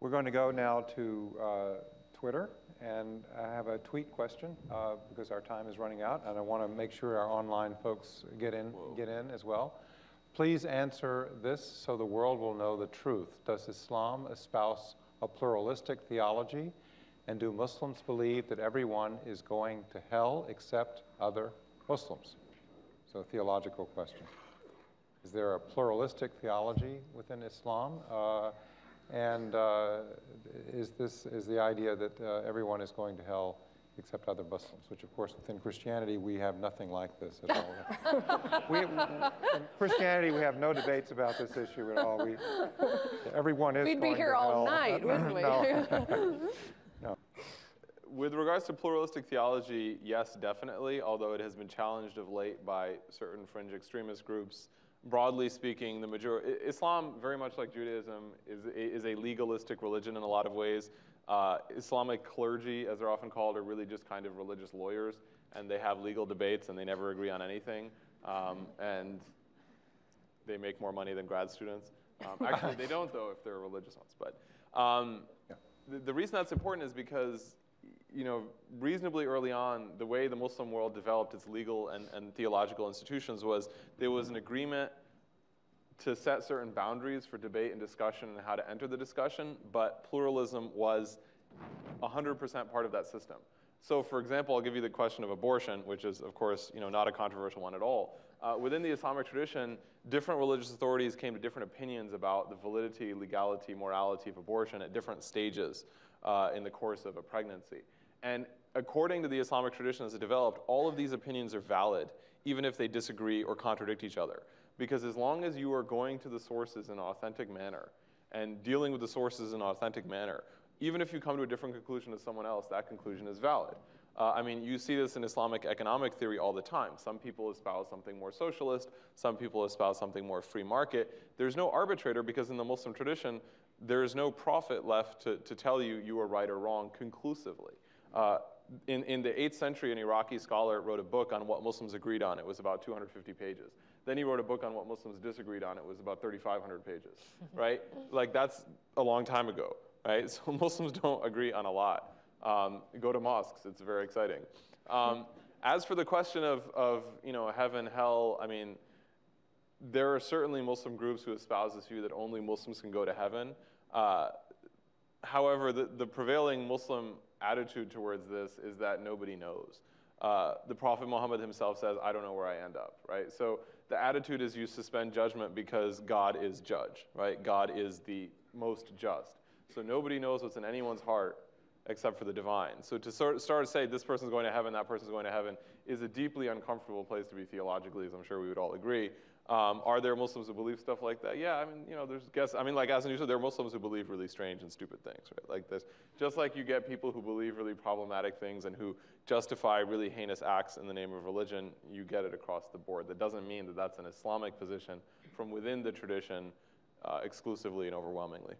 We're going to go now to Twitter, and I have a tweet question because our time is running out, and I want to make sure our online folks get in as well. Please answer this so the world will know the truth. Does Islam espouse a pluralistic theology, and do Muslims believe that everyone is going to hell except other Muslims? So a theological question. Is there a pluralistic theology within Islam? Is the idea that everyone is going to hell except other Muslims, which of course within Christianity we have nothing like this at all. In Christianity we have no debates about this issue at all. Everyone is We'd going be here to all hell. night, wouldn't we? No. With regards to pluralistic theology, yes, definitely, although it has been challenged of late by certain fringe extremist groups. Broadly speaking, the majority, Islam, very much like Judaism, is a legalistic religion in a lot of ways. Islamic clergy, as they're often called, are really just kind of religious lawyers, and they have legal debates, and they never agree on anything. And they make more money than grad students. Actually, they don't, though, if they're religious ones. But the reason that's important is because, you know, reasonably early on, the way the Muslim world developed its legal and theological institutions was there was an agreement to set certain boundaries for debate and discussion and how to enter the discussion, but pluralism was 100% part of that system. So, for example, I'll give you the question of abortion, which is, of course, you know, not a controversial one at all. Within the Islamic tradition, different religious authorities came to different opinions about the validity, legality, morality of abortion at different stages in the course of a pregnancy. And according to the Islamic tradition as it developed, all of these opinions are valid, even if they disagree or contradict each other. Because as long as you are going to the sources in an authentic manner and dealing with the sources in an authentic manner, even if you come to a different conclusion as someone else, that conclusion is valid. I mean, you see this in Islamic economic theory all the time. Some people espouse something more socialist. Some people espouse something more free market. There's no arbitrator because in the Muslim tradition, there is no prophet left to tell you you are right or wrong conclusively. In the 8th century, an Iraqi scholar wrote a book on what Muslims agreed on. It was about 250 pages. Then he wrote a book on what Muslims disagreed on. It was about 3,500 pages, right? Like, that's a long time ago, right? So Muslims don't agree on a lot. Go to mosques. It's very exciting. As for the question of you know, heaven, hell, I mean, there are certainly Muslim groups who espouse this view that only Muslims can go to heaven. However, the prevailing Muslim attitude towards this is that nobody knows. The Prophet Muhammad himself says, I don't know where I end up, right? So the attitude is you suspend judgment because God is judge, right? God is the most just. So nobody knows what's in anyone's heart except for the divine. So to start to say this person's going to heaven, that person's going to heaven, is a deeply uncomfortable place to be theologically, as I'm sure we would all agree. Are there Muslims who believe stuff like that? Yeah, I mean, you know, like as you said, there are Muslims who believe really strange and stupid things, right? Like this. Just like you get people who believe really problematic things and who justify really heinous acts in the name of religion, you get it across the board. That doesn't mean that that's an Islamic position from within the tradition exclusively and overwhelmingly.